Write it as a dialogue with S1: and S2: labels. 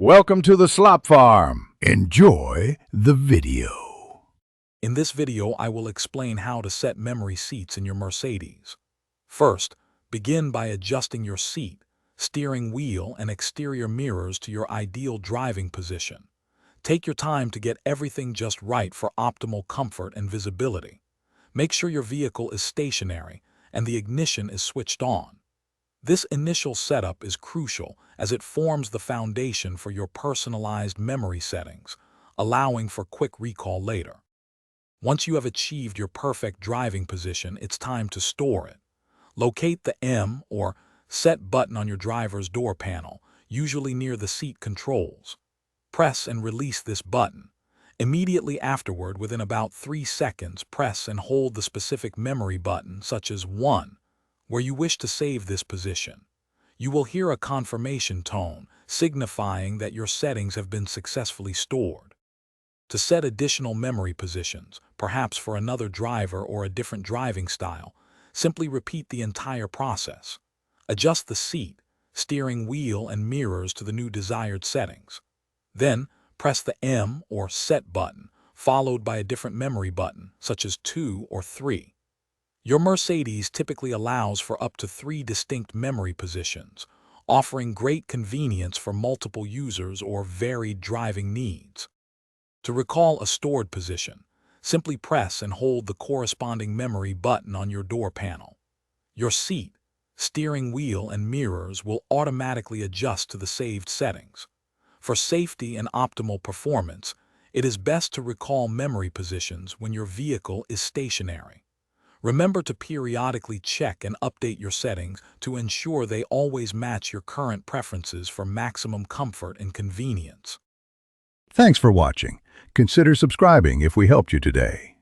S1: Welcome to the Slop Farm. Enjoy the video.
S2: In this video, I will explain how to set memory seats in your Mercedes. First, begin by adjusting your seat, steering wheel, and exterior mirrors to your ideal driving position. Take your time to get everything just right for optimal comfort and visibility. Make sure your vehicle is stationary and the ignition is switched on. This initial setup is crucial as it forms the foundation for your personalized memory settings, allowing for quick recall later. Once you have achieved your perfect driving position, it's time to store it. Locate the M or Set button on your driver's door panel, usually near the seat controls. Press and release this button. Immediately afterward, within about 3 seconds, press and hold the specific memory button, such as 1, where you wish to save this position. You will hear a confirmation tone, signifying that your settings have been successfully stored. To set additional memory positions, perhaps for another driver or a different driving style, simply repeat the entire process. Adjust the seat, steering wheel, and mirrors to the new desired settings. Then, press the M or Set button, followed by a different memory button, such as 2 or 3. Your Mercedes typically allows for up to 3 distinct memory positions, offering great convenience for multiple users or varied driving needs. To recall a stored position, simply press and hold the corresponding memory button on your door panel. Your seat, steering wheel, and mirrors will automatically adjust to the saved settings. For safety and optimal performance, it is best to recall memory positions when your vehicle is stationary. Remember to periodically check and update your settings to ensure they always match your current preferences for maximum comfort and convenience.
S1: Thanks for watching. Consider subscribing if we helped you today.